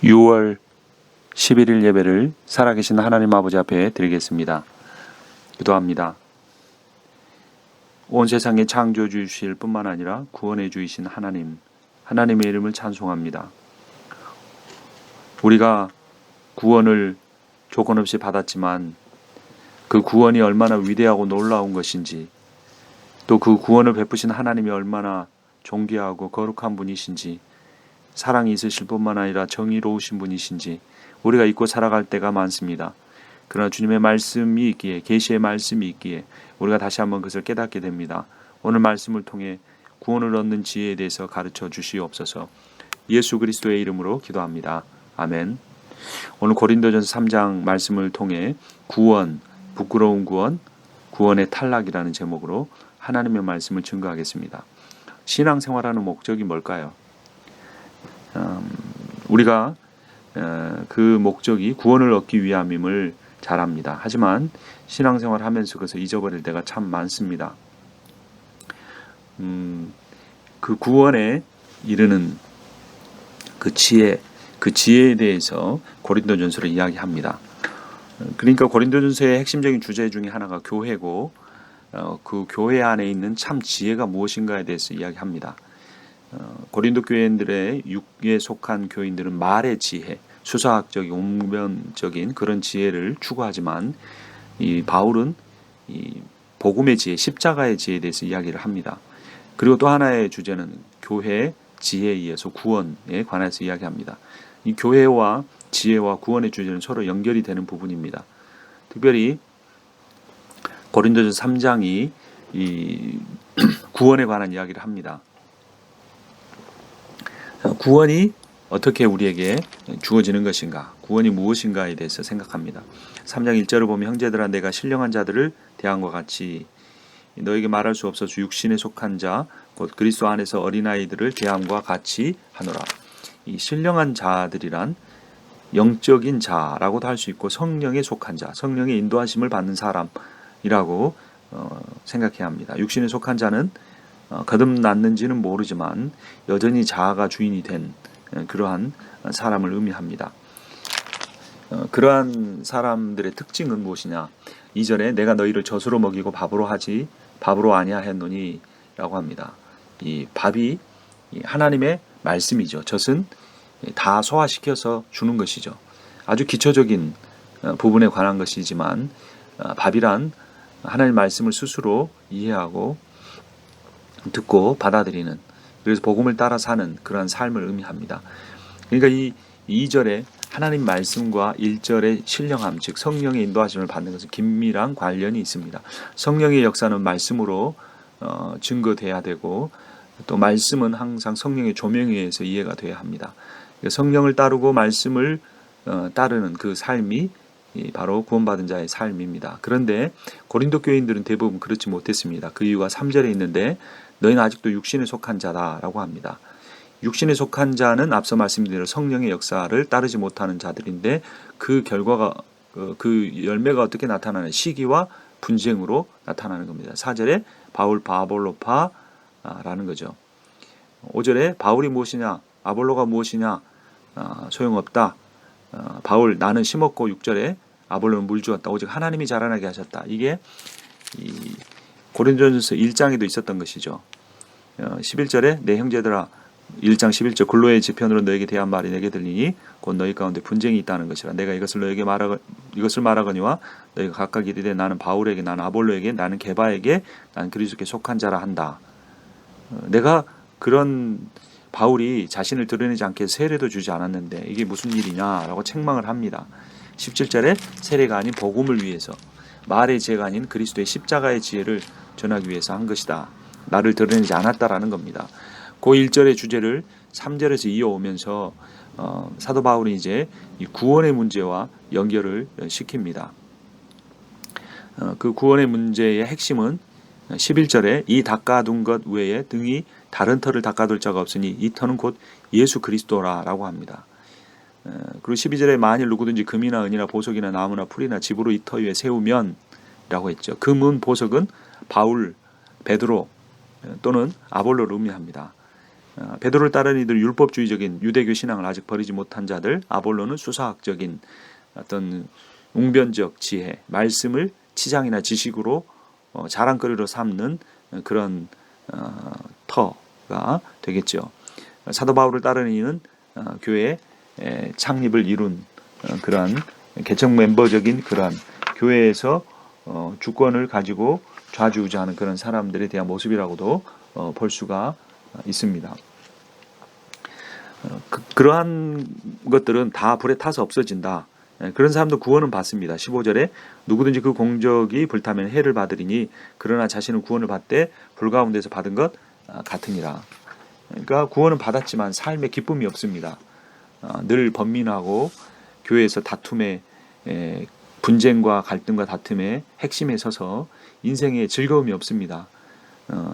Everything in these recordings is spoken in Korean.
6월 11일 예배를 살아계신 하나님 아버지 앞에 드리겠습니다. 기도합니다. 온 세상에 창조해 주실 뿐만 아니라 구원해 주이신 하나님의 이름을 찬송합니다. 우리가 구원을 조건 없이 받았지만 그 구원이 얼마나 위대하고 놀라운 것인지, 또 그 구원을 베푸신 하나님이 얼마나 존귀하고 거룩한 분이신지, 사랑이 있으실 뿐만 아니라 정의로우신 분이신지 우리가 잊고 살아갈 때가 많습니다. 그러나 주님의 말씀이 있기에, 계시의 말씀이 있기에 우리가 다시 한번 그것을 깨닫게 됩니다. 오늘 말씀을 통해 구원을 얻는 지혜에 대해서 가르쳐 주시옵소서. 예수 그리스도의 이름으로 기도합니다. 아멘. 오늘 고린도전서 3장 말씀을 통해 구원, 부끄러운 구원, 구원의 탈락이라는 제목으로 하나님의 말씀을 증거하겠습니다. 신앙생활하는 목적이 뭘까요? 우리가 그 목적이 구원을 얻기 위함임을 잘 압니다. 하지만 신앙생활을 하면서 그것을 잊어버릴 때가 참 많습니다. 그 구원에 이르는 그 지혜에 대해서 고린도전서를 이야기합니다. 그러니까 고린도전서의 핵심적인 주제 중에 하나가 교회고, 그 교회 안에 있는 참 지혜가 무엇인가에 대해서 이야기합니다. 고린도 교인들의 육에 속한 교인들은 말의 지혜, 수사학적인 웅변적인 그런 지혜를 추구하지만 이 바울은 이 복음의 지혜, 십자가의 지혜에 대해서 이야기를 합니다. 그리고 또 하나의 주제는 교회의 지혜에 의해서 구원에 관해서 이야기합니다. 이 교회와 지혜와 구원의 주제는 서로 연결이 되는 부분입니다. 특별히 고린도전서 3장이 이 구원에 관한 이야기를 합니다. 구원이 어떻게 우리에게 주어지는 것인가, 구원이 무엇인가에 대해서 생각합니다. 3장 1절을 보면 형제들아 내가 신령한 자들을 대함과 같이 너에게 말할 수 없어서 육신에 속한 자 곧 그리스도 안에서 어린아이들을 대함과 같이 하노라. 이 신령한 자들이란 영적인 자라고도 할 수 있고 성령에 속한 자, 성령의 인도하심을 받는 사람이라고 생각해야 합니다. 육신에 속한 자는 거듭났는지는 모르지만 여전히 자아가 주인이 된 그러한 사람을 의미합니다. 그러한 사람들의 특징은 무엇이냐? 2절에 내가 너희를 젖으로 먹이고 밥으로 아니하였노니 라고 합니다. 이 밥이 하나님의 말씀이죠. 젖은 다 소화시켜서 주는 것이죠. 아주 기초적인 부분에 관한 것이지만 밥이란 하나님의 말씀을 스스로 이해하고 듣고 받아들이는, 그래서 복음을 따라 사는 그러한 삶을 의미합니다. 그러니까 이 2절에 하나님 말씀과 1절의 신령함, 즉 성령의 인도하심을 받는 것은 긴밀한 관련이 있습니다. 성령의 역사는 말씀으로 증거돼야 되고, 또 말씀은 항상 성령의 조명에 의해서 이해가 돼야 합니다. 성령을 따르고 말씀을 따르는 그 삶이 바로 구원받은 자의 삶입니다. 그런데 고린도 교인들은 대부분 그렇지 못했습니다. 그 이유가 3절에 있는데 너희는 아직도 육신에 속한 자다라고 합니다. 육신에 속한 자는 앞서 말씀드린 대로 성령의 역사를 따르지 못하는 자들인데 그 결과가, 그 열매가 어떻게 나타나는, 시기와 분쟁으로 나타나는 겁니다. 4절에 바울 아볼로파라는 거죠. 5절에 바울이 무엇이냐, 아볼로가 무엇이냐, 소용없다. 바울 나는 심었고, 6절에 아볼로는 물 주었다. 오직 하나님이 자라나게 하셨다. 이게 고린도전서 1장에도 있었던 것이죠. 11절에 내 형제들아, 1장 11절 골로의 지편으로 너에게 대한 말이 내게 들리니 곧 너희 가운데 분쟁이 있다는 것이라. 내가 이것을 말하거니와 너희가 각각 이르되 나는 바울에게, 나는 아볼로에게, 나는 게바에게, 나는 그리스도께 속한 자라 한다. 내가 그런 바울이 자신을 드러내지 않게 세례도 주지 않았는데 이게 무슨 일이냐라고 책망을 합니다. 17절에 세례가 아닌 복음을 위해서, 말의 지혜가 아닌 그리스도의 십자가의 지혜를 전하기 위해서 한 것이다. 나를 드러내지 않았다라는 겁니다. 그 1절의 주제를 3절에서 이어오면서 사도 바울이 이제 이 구원의 문제와 연결을 시킵니다. 그 구원의 문제의 핵심은 11절에 이 닦아둔 것 외에 등이 다른 털을 닦아둘 자가 없으니 이 털은 곧 예수 그리스도라라고 합니다. 그리고 12절에 만일 누구든지 금이나 은이나 보석이나 나무나 풀이나 집으로 이 터 위에 세우면 라고 했죠. 금은, 보석은 바울, 베드로 또는 아볼로를 의미합니다. 베드로를 따르는 이들 율법주의적인 유대교 신앙을 아직 버리지 못한 자들, 아볼로는 수사학적인 어떤 웅변적 지혜, 말씀을 치장이나 지식으로 자랑거리로 삼는 그런 터가 되겠죠. 사도 바울을 따르는 이는 교회 창립을 이룬 그러한 개척 멤버적인 그러한 교회에서 주권을 가지고 좌지우지하는 그런 사람들에 대한 모습이라고도 볼 수가 있습니다. 그러한 것들은 다 불에 타서 없어진다. 그런 사람도 구원은 받습니다. 15절에 누구든지 그 공적이 불타면 해를 받으리니 그러나 자신은 구원을 받되 불 가운데서 받은 것 같으니라. 그러니까 구원은 받았지만 삶에 기쁨이 없습니다. 늘 번민하고 교회에서 다툼에 분쟁과 갈등과 다툼의 핵심에 서서 인생에 즐거움이 없습니다.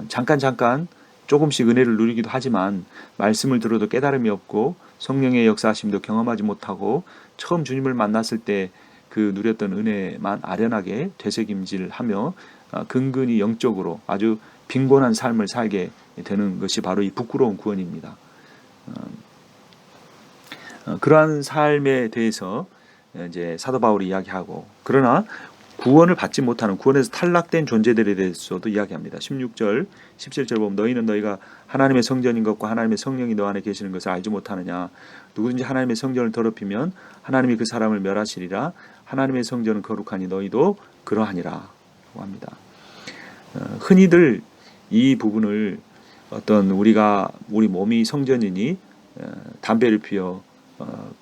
잠깐 조금씩 은혜를 누리기도 하지만 말씀을 들어도 깨달음이 없고 성령의 역사하심도 경험하지 못하고 처음 주님을 만났을 때 그 누렸던 은혜만 아련하게 되새김질하며 근근히 영적으로 아주 빈곤한 삶을 살게 되는 것이 바로 이 부끄러운 구원입니다. 그러한 삶에 대해서 이제 사도 바울이 이야기하고, 그러나 구원을 받지 못하는, 구원에서 탈락된 존재들에 대해서도 이야기합니다. 16절, 17절 보면 너희는 너희가 하나님의 성전인 것과 하나님의 성령이 너 안에 계시는 것을 알지 못하느냐. 누구든지 하나님의 성전을 더럽히면 하나님이 그 사람을 멸하시리라. 하나님의 성전은 거룩하니 너희도 그러하니라 라고 합니다. 흔히들 이 부분을 어떤 우리 몸이 성전이니 담배를 피워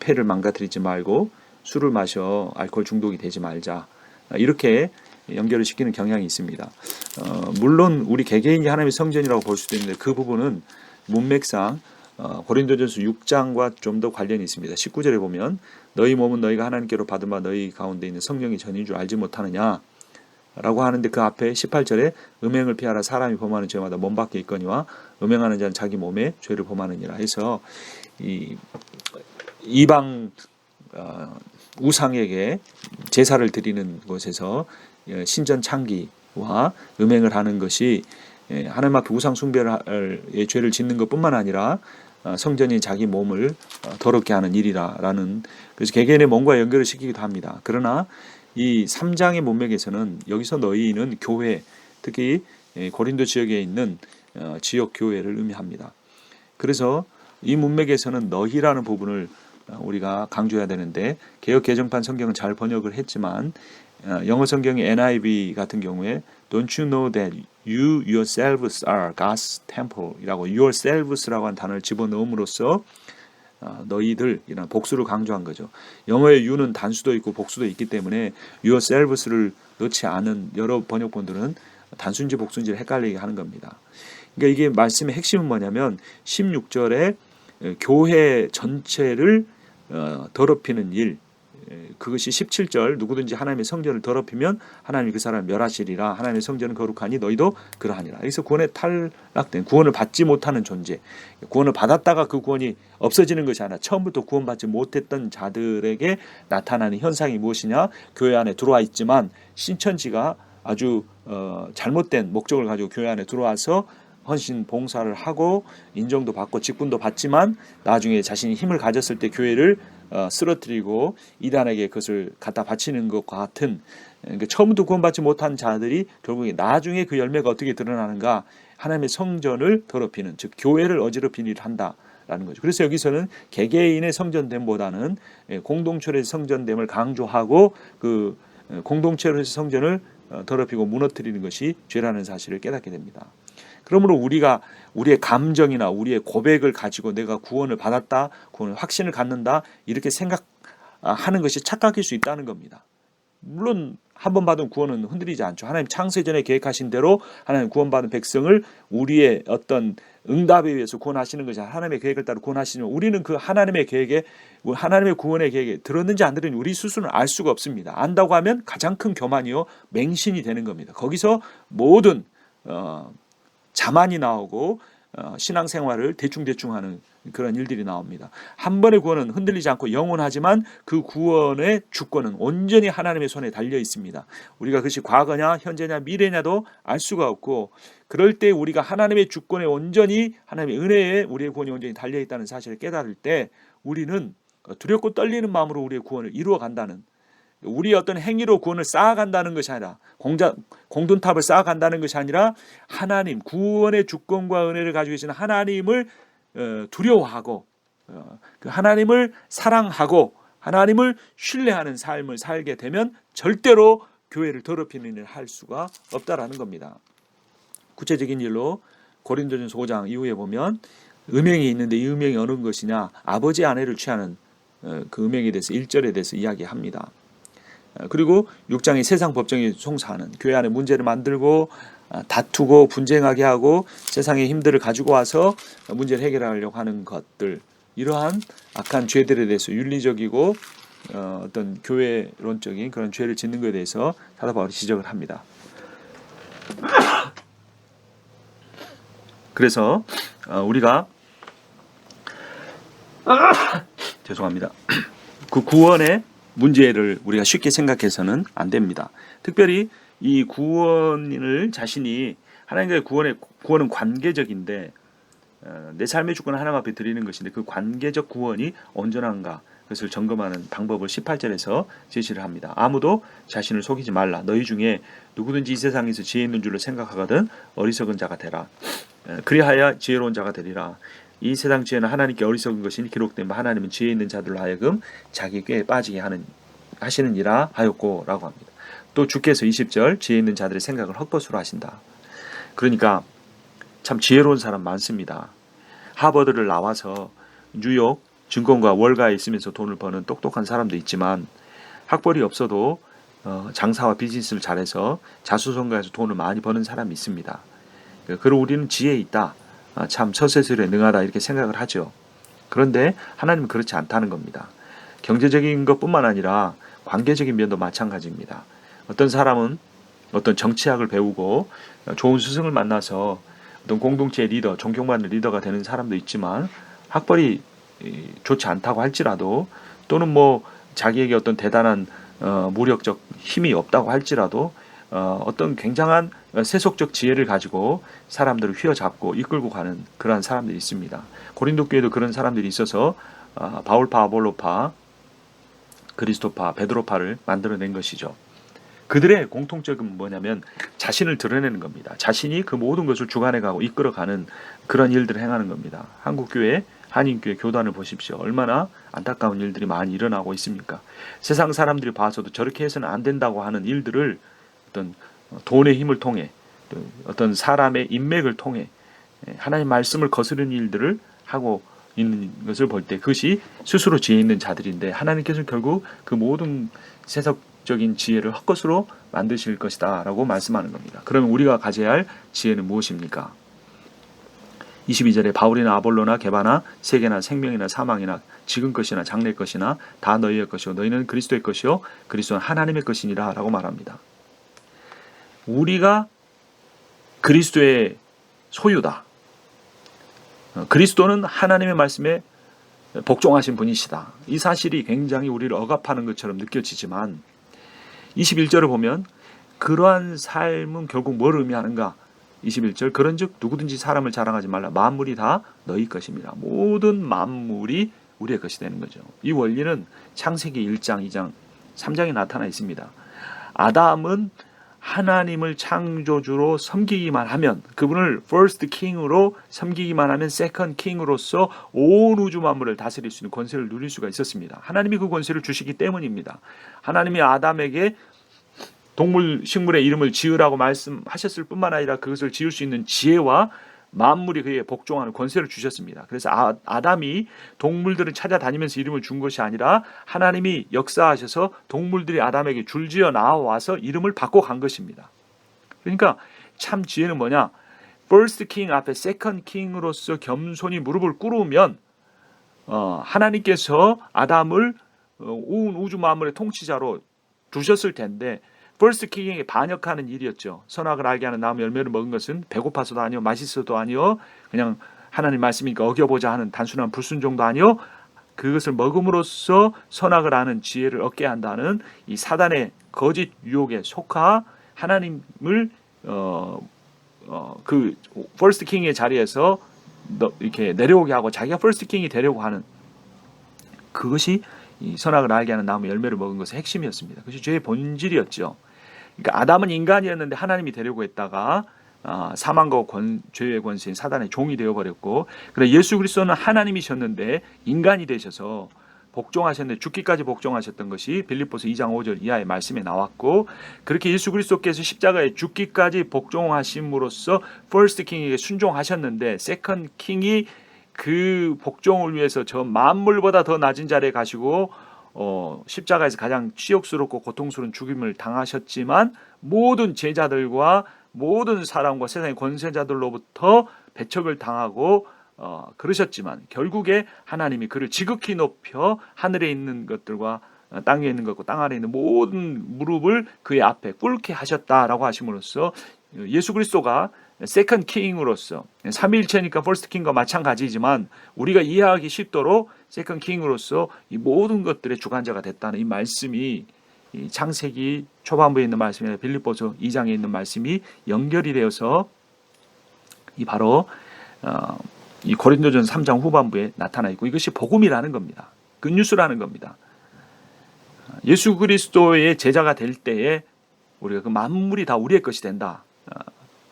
폐를 망가뜨리지 말고 술을 마셔 알코올 중독이 되지 말자, 이렇게 연결을 시키는 경향이 있습니다. 물론 우리 개개인이 하나님의 성전이라고 볼 수도 있는데 그 부분은 문맥상 고린도전서 6장과 좀 더 관련이 있습니다. 19절에 보면 너희 몸은 너희가 하나님께로 받은 바 너희 가운데 있는 성령이 전인 줄 알지 못하느냐 라고 하는데, 그 앞에 18절에 음행을 피하라. 사람이 범하는 죄마다 몸 밖에 있거니와 음행하는 자는 자기 몸에 죄를 범하느니라 해서 이 이방 우상에게 제사를 드리는 곳에서 신전 창기와 음행을 하는 것이 하나님 앞에 우상 숭배의 죄를 짓는 것뿐만 아니라 성전인 자기 몸을 더럽게 하는 일이라는, 그래서 개개인의 몸과 연결을 시키기도 합니다. 그러나 이 3장의 문맥에서는 여기서 너희는 교회, 특히 고린도 지역에 있는 지역 교회를 의미합니다. 그래서 이 문맥에서는 너희라는 부분을 우리가 강조해야 되는데, 개역 개정판 성경은 잘 번역을 했지만 영어 성경의 NIV 같은 경우에 Don't you know that you yourselves are God's temple 이라고 yourselves라고 하는 단어를 집어넣음으로써 너희들이라는 복수를 강조한 거죠. 영어의 you는 단수도 있고 복수도 있기 때문에 yourselves를 넣지 않은 여러 번역본들은 단수인지 복수인지를 헷갈리게 하는 겁니다. 그러니까 이게 말씀의 핵심은 뭐냐면 16절에 교회 전체를 더럽히는 일, 그것이 17절 누구든지 하나님의 성전을 더럽히면 하나님이 그 사람을 멸하시리라. 하나님의 성전은 거룩하니 너희도 그러하니라. 여기서 구원에 탈락된, 구원을 받지 못하는 존재, 구원을 받았다가 그 구원이 없어지는 것이 아니라 처음부터 구원받지 못했던 자들에게 나타나는 현상이 무엇이냐. 교회 안에 들어와 있지만 신천지가 아주 잘못된 목적을 가지고 교회 안에 들어와서 헌신 봉사를 하고 인정도 받고 직분도 받지만 나중에 자신이 힘을 가졌을 때 교회를 쓰러뜨리고 이단에게 그것을 갖다 바치는 것과 같은, 그러니까 처음부터 구원받지 못한 자들이 결국에 나중에 그 열매가 어떻게 드러나는가, 하나님의 성전을 더럽히는, 즉 교회를 어지럽히는 일을 한다라는 거죠. 그래서 여기서는 개개인의 성전됨보다는 공동체의 성전됨을 강조하고 그 공동체의 성전을 더럽히고 무너뜨리는 것이 죄라는 사실을 깨닫게 됩니다. 그러므로 우리가 우리의 감정이나 우리의 고백을 가지고 내가 구원을 받았다, 구원을 확신을 갖는다, 이렇게 생각하는 것이 착각일 수 있다는 겁니다. 물론 한 번 받은 구원은 흔들리지 않죠. 하나님 창세전에 계획하신 대로 하나님 구원받은 백성을 우리의 어떤 응답에 의해서 구원하시는 것이 하나님의 계획을 따라 구원하시면 우리는 그 하나님의 계획에, 하나님의 구원의 계획에 들었는지 안 들었는지 우리 스스로는 알 수가 없습니다. 안다고 하면 가장 큰 교만이요 맹신이 되는 겁니다. 거기서 모든 자만이 나오고 신앙생활을 대충대충하는 그런 일들이 나옵니다. 한 번의 구원은 흔들리지 않고 영원하지만 그 구원의 주권은 온전히 하나님의 손에 달려 있습니다. 우리가 그것이 과거냐 현재냐 미래냐도 알 수가 없고, 그럴 때 우리가 하나님의 주권에 온전히, 하나님의 은혜에 우리의 구원이 온전히 달려 있다는 사실을 깨달을 때 우리는 두렵고 떨리는 마음으로 우리의 구원을 이루어 간다는, 우리의 어떤 행위로 구원을 쌓아간다는 것이 아니라, 공든탑을 쌓아간다는 것이 아니라 하나님, 구원의 주권과 은혜를 가지고 계시는 하나님을 두려워하고 그 하나님을 사랑하고 하나님을 신뢰하는 삶을 살게 되면 절대로 교회를 더럽히는 일을 할 수가 없다라는 겁니다. 구체적인 일로 고린도전서 5장 이후에 보면 음행이 있는데 이 음행이 어느 것이냐, 아버지 아내를 취하는 그 음행에 대해서 1절에 대해서 이야기합니다. 그리고 6장이 세상 법정에 송사하는, 교회 안에 문제를 만들고 다투고 분쟁하게 하고 세상의 힘들을 가지고 와서 문제를 해결하려고 하는 것들, 이러한 악한 죄들에 대해서 윤리적이고 어떤 교회론적인 그런 죄를 짓는 것에 대해서 사도 바울이 지적을 합니다. 그래서 우리가 죄송합니다. 그 구원의 문제를 우리가 쉽게 생각해서는 안 됩니다. 특별히 이 구원을 자신이, 하나님과의 구원은 관계적인데 내 삶의 주권을 하나님 앞에 드리는 것인데 그 관계적 구원이 온전한가, 그것을 점검하는 방법을 18절에서 제시를 합니다. 아무도 자신을 속이지 말라. 너희 중에 누구든지 이 세상에서 지혜 있는 줄로 생각하거든 어리석은 자가 되라. 그리하여 지혜로운 자가 되리라. 이 세상 지혜는 하나님께 어리석은 것이니 기록된 바 하나님은 지혜 있는 자들로 하여금 자기 꾀에 빠지게 하시느니라 하였고 라고 합니다. 또 주께서 20절 지혜 있는 자들의 생각을 헛것으로 하신다. 그러니까 참 지혜로운 사람 많습니다. 하버드를 나와서 뉴욕 증권가 월가에 있으면서 돈을 버는 똑똑한 사람도 있지만 학벌이 없어도 장사와 비즈니스를 잘해서 자수성가해서 돈을 많이 버는 사람이 있습니다. 그리고 우리는 지혜 있다, 참 처세술에 능하다 이렇게 생각을 하죠. 그런데 하나님은 그렇지 않다는 겁니다. 경제적인 것뿐만 아니라 관계적인 면도 마찬가지입니다. 어떤 사람은 어떤 정치학을 배우고 좋은 스승을 만나서 어떤 공동체의 리더, 존경받는 리더가 되는 사람도 있지만 학벌이 좋지 않다고 할지라도, 또는 뭐 자기에게 어떤 대단한 무력적 힘이 없다고 할지라도 어떤 굉장한 세속적 지혜를 가지고 사람들을 휘어잡고 이끌고 가는 그러한 사람들이 있습니다. 고린도 교회도 그런 사람들이 있어서 바울파, 아볼로파, 그리스도파, 베드로파를 만들어낸 것이죠. 그들의 공통점은 뭐냐면 자신을 드러내는 겁니다. 자신이 그 모든 것을 주관해가고 이끌어가는 그런 일들을 행하는 겁니다. 한국교회, 한인교회 교단을 보십시오. 얼마나 안타까운 일들이 많이 일어나고 있습니까? 세상 사람들이 봐서도 저렇게 해서는 안 된다고 하는 일들을 어떤 돈의 힘을 통해, 어떤 사람의 인맥을 통해 하나님의 말씀을 거스르는 일들을 하고 있는 것을 볼 때 그것이 스스로 지혜 있는 자들인데, 하나님께서는 결국 그 모든 세속적인 지혜를 헛것으로 만드실 것이다 라고 말씀하는 겁니다. 그러면 우리가 가져야 할 지혜는 무엇입니까? 22절에 바울이나 아볼로나 게바나 세계나 생명이나 사망이나 지금 것이나 장래 것이나 다 너희의 것이요 너희는 그리스도의 것이요 그리스도는 하나님의 것이니라 라고 말합니다. 우리가 그리스도의 소유다. 그리스도는 하나님의 말씀에 복종하신 분이시다. 이 사실이 굉장히 우리를 억압하는 것처럼 느껴지지만 21절을 보면 그러한 삶은 결국 뭘 의미하는가? 21절 그런즉 누구든지 사람을 자랑하지 말라. 만물이 다 너희 것입니다. 모든 만물이 우리의 것이 되는 거죠. 이 원리는 창세기 1장, 2장, 3장에 나타나 있습니다. 아담은 하나님을 창조주로 섬기기만 하면, 그분을 first king으로 섬기기만 하면 second king으로서 온 우주 만물을 다스릴 수 있는 권세를 누릴 수가 있었습니다. 하나님이 그 권세를 주시기 때문입니다. 하나님이 아담에게 동물, 식물의 이름을 지으라고 말씀하셨을 뿐만 아니라 그것을 지을 수 있는 지혜와 만물이 그에게 복종하는 권세를 주셨습니다. 그래서 아담이 동물들을 찾아다니면서 이름을 준 것이 아니라 하나님이 역사하셔서 동물들이 아담에게 줄지어 나와서 이름을 바꿔 간 것입니다. 그러니까 참 지혜는 뭐냐? First King 앞에 Second King으로서 겸손히 무릎을 꿇으면 하나님께서 아담을 온 우주 만물의 통치자로 두셨을 텐데 퍼스트 킹에게 반역하는 일이었죠. 선악을 알게 하는 나무 열매를 먹은 것은 배고파서도 아니요, 맛있어도 아니요, 그냥 하나님 말씀이니까 어겨보자 하는 단순한 불순종도 아니요, 그것을 먹음으로써 선악을 아는 지혜를 얻게 한다는 이 사단의 거짓 유혹에 속하 하나님을 그 퍼스트 킹의 자리에서 이렇게 내려오게 하고 자기가 퍼스트 킹이 되려고 하는, 그것이 이 선악을 알게 하는 나무 열매를 먹은 것의 핵심이었습니다. 그것이 죄의 본질이었죠. 그러니까 아담은 인간이었는데 하나님이 되려고 했다가 사망과 죄의 권세인 사단의 종이 되어버렸고, 그래 예수 그리스도는 하나님이셨는데 인간이 되셔서 복종하셨는데 죽기까지 복종하셨던 것이 빌립보서 2장 5절 이하의 말씀에 나왔고, 그렇게 예수 그리스도께서 십자가에 죽기까지 복종하심으로써 퍼스트 킹에게 순종하셨는데 세컨드 킹이 그 복종을 위해서 저 만물보다 더 낮은 자리에 가시고 십자가에서 가장 치욕스럽고 고통스러운 죽임을 당하셨지만 모든 제자들과 모든 사람과 세상의 권세자들로부터 배척을 당하고 그러셨지만 결국에 하나님이 그를 지극히 높여 하늘에 있는 것들과 땅 위에 있는 것과 땅 아래에 있는 모든 무릎을 그의 앞에 꿇게 하셨다라고 하심으로써 예수 그리스도가 세컨드 킹으로서 삼위일체니까 퍼스트 킹과 마찬가지지만 우리가 이해하기 쉽도록 세컨드 킹으로서 이 모든 것들의 주관자가 됐다는 이 말씀이 이 창세기 초반부에 있는 말씀이나 빌립보서 2장에 있는 말씀이 연결이 되어서 이 바로 이 고린도전서 3장 후반부에 나타나 있고, 이것이 복음이라는 겁니다. 굿뉴스라는 겁니다. 예수 그리스도의 제자가 될 때에 우리가 그 만물이 다 우리의 것이 된다.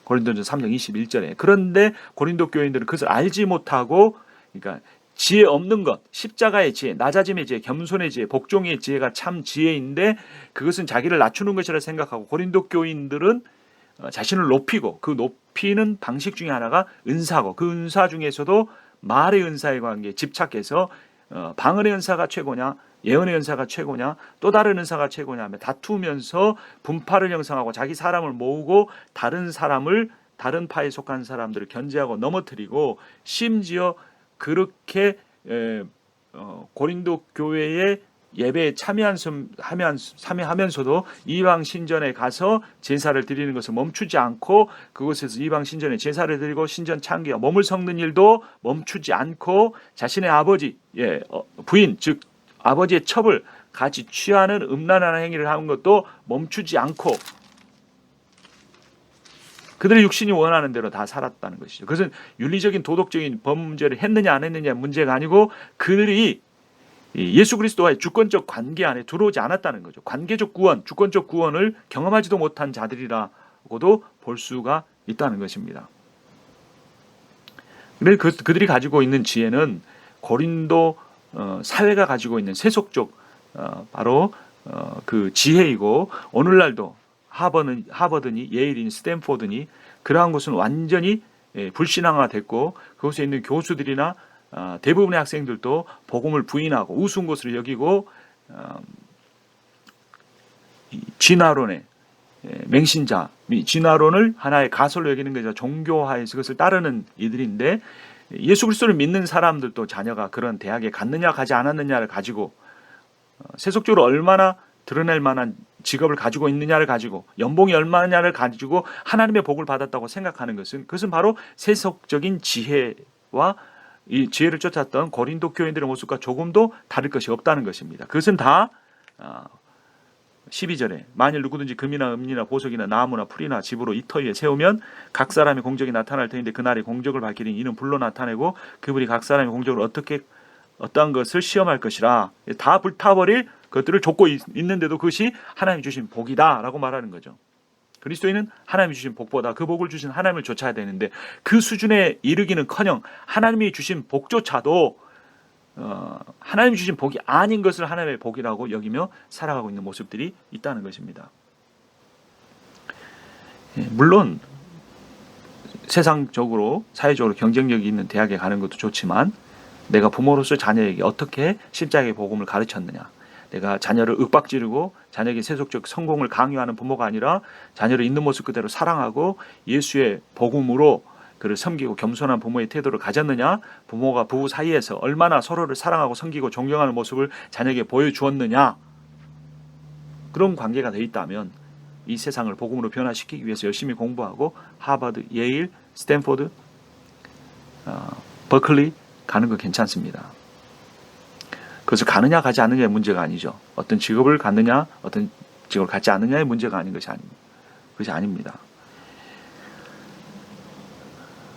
고린도전서 3장 21절에. 그런데 고린도 교인들은 그것을 알지 못하고, 그러니까 지혜 없는 것, 십자가의 지혜, 낮아짐의 지혜, 겸손의 지혜, 복종의 지혜가 참 지혜인데 그것은 자기를 낮추는 것이라 생각하고, 고린도 교인들은 자신을 높이고, 그 높이는 방식 중에 하나가 은사고, 그 은사 중에서도 말의 은사에 관계에 집착해서 방언의 은사가 최고냐, 예언의 은사가 최고냐, 또 다른 은사가 최고냐 하며 다투면서 분파를 형성하고 자기 사람을 모으고 다른 사람을, 다른 파에 속한 사람들을 견제하고 넘어뜨리고, 심지어 그렇게 고린도 교회의 예배에 참여하면서도 이방 신전에 가서 제사를 드리는 것을 멈추지 않고, 그곳에서 이방 신전에 제사를 드리고 신전 창기와 몸을 섞는 일도 멈추지 않고, 자신의 아버지, 부인, 즉 아버지의 첩을 같이 취하는 음란한 행위를 하는 것도 멈추지 않고 그들의 육신이 원하는 대로 다 살았다는 것이죠. 그것은 윤리적인 도덕적인 범죄를 했느냐 안 했느냐 문제가 아니고, 그들이 예수 그리스도와의 주권적 관계 안에 들어오지 않았다는 거죠. 관계적 구원, 주권적 구원을 경험하지도 못한 자들이라고도 볼 수가 있다는 것입니다. 그런데 그들이 가지고 있는 지혜는 고린도 사회가 가지고 있는 세속적 바로 그 지혜이고, 오늘날도 하버드니 예일이니 스탠포드니 그러한 곳은 완전히 불신앙화됐고, 그곳에 있는 교수들이나 대부분의 학생들도 복음을 부인하고 우스운 것으로 여기고, 진화론의 맹신자, 진화론을 하나의 가설로 여기는 것이죠. 종교화해서 그것을 따르는 이들인데, 예수 그리스도를 믿는 사람들도 자녀가 그런 대학에 갔느냐 가지 않았느냐를 가지고, 세속적으로 얼마나 드러낼 만한 직업을 가지고 있느냐를 가지고, 연봉이 얼마냐를 가지고 하나님의 복을 받았다고 생각하는 것은, 그것은 바로 세속적인 지혜와 이 지혜를 쫓았던 고린도 교인들의 모습과 조금도 다를 것이 없다는 것입니다. 그것은 다 12절에 만일 누구든지 금이나 은이나 보석이나 나무나 풀이나 집으로 이 터 위에 세우면 각 사람의 공적이 나타날 터인데 그날의 공적을 밝히리니 이는 불로 나타내고 그분이 각 사람의 공적을 어떠한 것을 시험할 것이라. 다 불타버릴 것들을 좇고 있는데도 그것이 하나님이 주신 복이다라고 말하는 거죠. 그리스도인은 하나님이 주신 복보다 그 복을 주신 하나님을 좇아야 되는데, 그 수준에 이르기는커녕 하나님이 주신 복조차도 하나님이 주신 복이 아닌 것을 하나님의 복이라고 여기며 살아가고 있는 모습들이 있다는 것입니다. 물론 세상적으로 사회적으로 경쟁력이 있는 대학에 가는 것도 좋지만, 내가 부모로서 자녀에게 어떻게 십자가의 복음을 가르쳤느냐, 내가 자녀를 윽박지르고 자녀에게 세속적 성공을 강요하는 부모가 아니라 자녀를 있는 모습 그대로 사랑하고 예수의 복음으로 그를 섬기고 겸손한 부모의 태도를 가졌느냐, 부모가 부부 사이에서 얼마나 서로를 사랑하고 섬기고 존경하는 모습을 자녀에게 보여주었느냐, 그런 관계가 되어 있다면 이 세상을 복음으로 변화시키기 위해서 열심히 공부하고 하버드, 예일, 스탠포드, 버클리 가는 거 괜찮습니다. 그것을 가느냐 가지 않느냐의 문제가 아니죠. 어떤 직업을 갖느냐 어떤 직업을 갖지 않느냐의 문제가 아닌 것이 아닙니다. 그것이 아닙니다.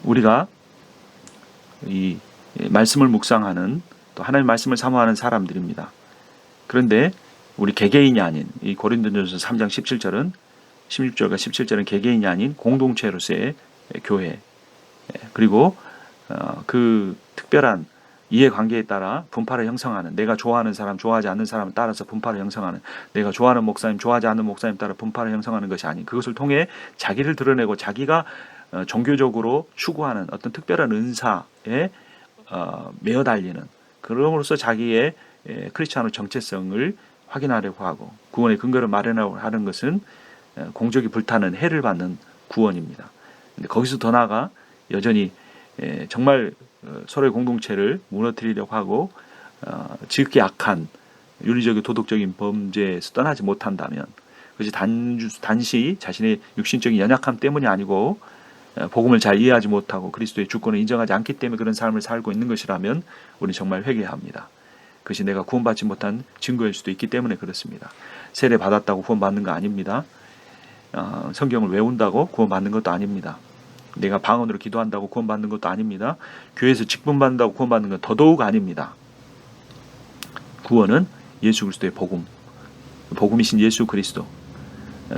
우리가 이 말씀을 묵상하는 또 하나님의 말씀을 사모하는 사람들입니다. 그런데 우리 개개인이 아닌 이 고린도전서 3장 17절은 16절과 17절은 개개인이 아닌 공동체로서의 교회 그리고 그 특별한 이해관계에 따라 분파를 형성하는 내가 좋아하는 사람 좋아하지 않는 사람을 따라서 분파를 형성하는 내가 좋아하는 목사님 좋아하지 않는 목사님 따라 분파를 형성하는 것이 아닌 그것을 통해 자기를 드러내고 자기가 종교적으로 추구하는 어떤 특별한 은사에 매어 달리는 그럼으로써 자기의 크리스찬의 정체성을 확인하려고 하고 구원의 근거를 마련하려고 하는 것은 공적이 불타는 해를 받는 구원입니다. 근데 거기서 더 나아가 여전히 정말 서로의 공동체를 무너뜨리려고 하고 지극히 악한 윤리적인 도덕적인 범죄에서 떠나지 못한다면 그것이 단시 자신의 육신적인 연약함 때문이 아니고 복음을 잘 이해하지 못하고 그리스도의 주권을 인정하지 않기 때문에 그런 삶을 살고 있는 것이라면 우리는 정말 회개해야 합니다. 그것이 내가 구원받지 못한 증거일 수도 있기 때문에 그렇습니다. 세례 받았다고 구원받는 거 아닙니다. 성경을 외운다고 구원받는 것도 아닙니다. 내가 방언으로 기도한다고 구원받는 것도 아닙니다. 교회에서 직분받는다고 구원받는 건 더더욱 아닙니다. 구원은 예수 그리스도의 복음, 복음이신 예수 그리스도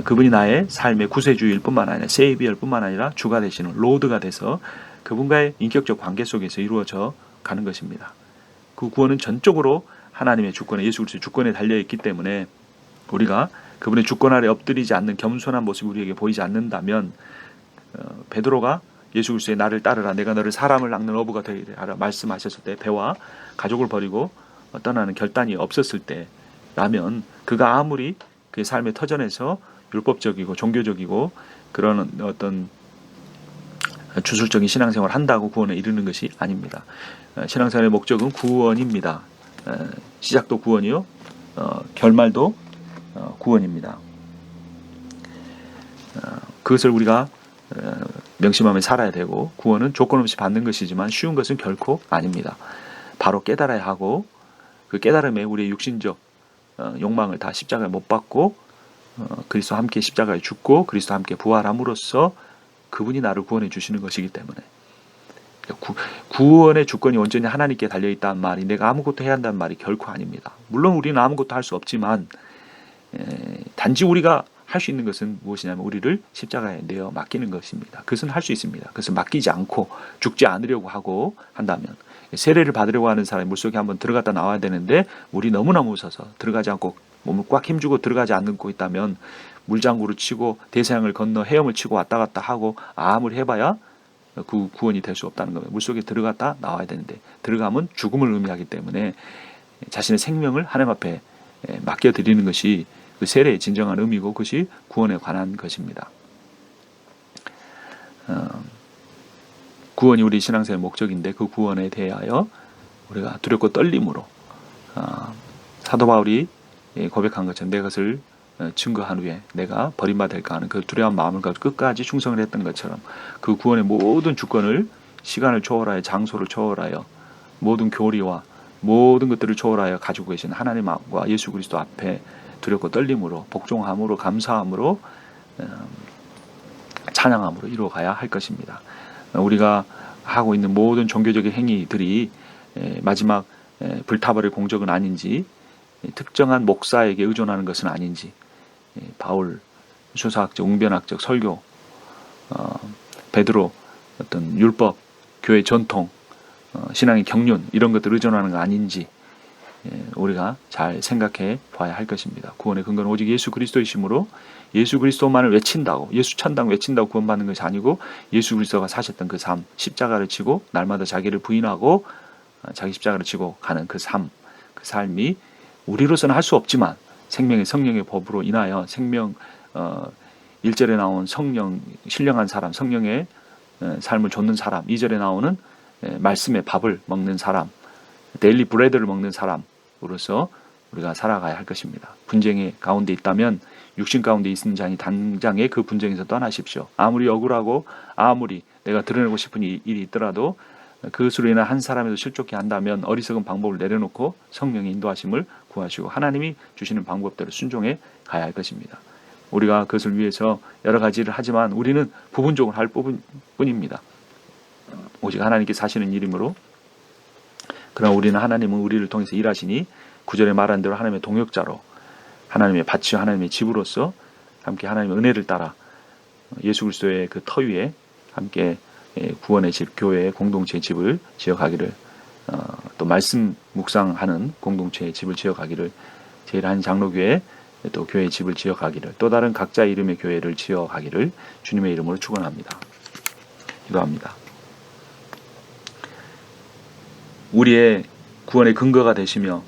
그분이 나의 삶의 구세주일 뿐만 아니라 세이비얼 뿐만 아니라 주가 되시는 로드가 돼서 그분과의 인격적 관계 속에서 이루어져 가는 것입니다. 그 구원은 전적으로 하나님의 주권에 예수 그리스도의 주권에 달려있기 때문에 우리가 그분의 주권 아래 엎드리지 않는 겸손한 모습이 우리에게 보이지 않는다면 베드로가 예수 그리스도의 나를 따르라 내가 너를 사람을 낚는 어부가 되리라 말씀하셨을 때 배와 가족을 버리고 떠나는 결단이 없었을 때라면 그가 아무리 그의 삶의 터전에서 율법적이고 종교적이고 그런 어떤 주술적인 신앙생활을 한다고 구원에 이르는 것이 아닙니다. 신앙생활의 목적은 구원입니다. 시작도 구원이요 결말도 구원입니다. 그것을 우리가 명심하며 살아야 되고 구원은 조건 없이 받는 것이지만 쉬운 것은 결코 아닙니다. 바로 깨달아야 하고 그 깨달음에 우리의 육신적 욕망을 다 십자가에 못 박고 그리스도와 함께 십자가에 죽고 그리스도와 함께 부활함으로써 그분이 나를 구원해 주시는 것이기 때문에 구원의 주권이 온전히 하나님께 달려있다는 말이 내가 아무것도 해야 한다는 말이 결코 아닙니다. 물론 우리는 아무것도 할 수 없지만 단지 우리가 할 수 있는 것은 무엇이냐면 우리를 십자가에 내어 맡기는 것입니다. 그것은 할 수 있습니다. 그것을 맡기지 않고 죽지 않으려고 하고 한다면 세례를 받으려고 하는 사람이 물속에 한번 들어갔다 나와야 되는데 물이 너무나 무서워서 들어가지 않고 몸을 꽉 힘주고 들어가지 않고 있다면 물장구를 치고 대서양을 건너 헤엄을 치고 왔다 갔다 하고 아무리 해봐야 그 구원이 될 수 없다는 겁니다. 물속에 들어갔다 나와야 되는데 들어가면 죽음을 의미하기 때문에 자신의 생명을 하나님 앞에 맡겨드리는 것이 그 세례의 진정한 의미고 그것이 구원에 관한 것입니다. 구원이 우리 신앙생활의 목적인데 그 구원에 대하여 우리가 두렵고 떨림으로 사도 바울이 고백한 것처럼 내 것을 증거한 후에 내가 버림받을까 하는 그 두려운 마음을 가지고 끝까지 충성을 했던 것처럼 그 구원의 모든 주권을 시간을 초월하여 장소를 초월하여 모든 교리와 모든 것들을 초월하여 가지고 계신 하나님과 예수 그리스도 앞에 두렵고 떨림으로 복종함으로 감사함으로 찬양함으로 이루어가야 할 것입니다. 우리가 하고 있는 모든 종교적인 행위들이 마지막 불타버릴 공적은 아닌지 특정한 목사에게 의존하는 것은 아닌지 바울 수사학적, 웅변학적, 설교, 베드로 어떤 율법, 교회 전통, 신앙의 경륜 이런 것들 의존하는 거 아닌지 우리가 잘 생각해 봐야 할 것입니다. 구원의 근거는 오직 예수 그리스도이시므로 예수 그리스도만을 외친다고 예수 찬당 외친다고 구원받는 것이 아니고 예수 그리스도가 사셨던 그 삶 십자가를 치고 날마다 자기를 부인하고 자기 십자가를 치고 가는 그 삶 그 삶이 우리로서는 할 수 없지만 생명의 성령의 법으로 인하여 생명 1절에 나온 성령 신령한 사람 성령의 삶을 좇는 사람 2절에 나오는 말씀의 밥을 먹는 사람 데일리 브레드를 먹는 사람으로서 우리가 살아가야 할 것입니다. 분쟁의 가운데 있다면 육신 가운데 있는 자니 당장에 그 분쟁에서 떠나십시오. 아무리 억울하고 아무리 내가 드러내고 싶은 일이 있더라도 그것으로 인한 한 사람에도 실족해 한다면 어리석은 방법을 내려놓고 성령의 인도하심을 구하시고 하나님이 주시는 방법대로 순종해 가야 할 것입니다. 우리가 그것을 위해서 여러 가지를 하지만 우리는 부분적으로 할 뿐입니다. 오직 하나님께 사시는 일이므로, 그러나 우리는 하나님은 우리를 통해서 일하시니 9절에 말한 대로 하나님의 동역자로, 하나님의 밭이요 하나님의 집으로서 함께 하나님의 은혜를 따라 예수 그리스도의 그 터 위에 함께 구원의 집, 교회의 공동체의 집을 지어가기를, 또 말씀 묵상하는 공동체의 집을 지어가기를, 제일 한 장로교회 또 교회의 집을 지어가기를, 또 다른 각자 이름의 교회를 지어가기를 주님의 이름으로 축원합니다. 기도합니다. 우리의 구원의 근거가 되시며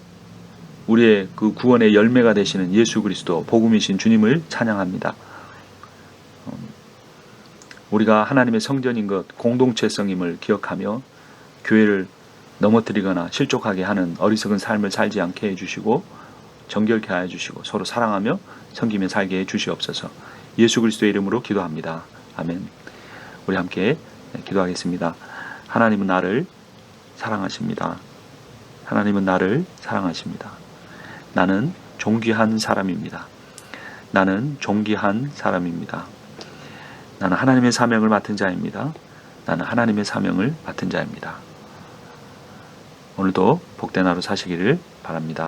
우리의 그 구원의 열매가 되시는 예수 그리스도 복음이신 주님을 찬양합니다. 우리가 하나님의 성전인 것, 공동체성임을 기억하며 교회를 넘어뜨리거나 실족하게 하는 어리석은 삶을 살지 않게 해주시고 정결케 하여 주시고 서로 사랑하며 섬기며 살게 해 주시옵소서. 예수 그리스도의 이름으로 기도합니다. 아멘. 우리 함께 기도하겠습니다. 하나님은 나를 사랑하십니다. 하나님은 나를 사랑하십니다. 나는 존귀한 사람입니다. 나는 존귀한 사람입니다. 나는 하나님의 사명을 맡은 자입니다. 나는 하나님의 사명을 맡은 자입니다. 오늘도 복된 하루 사시기를 바랍니다.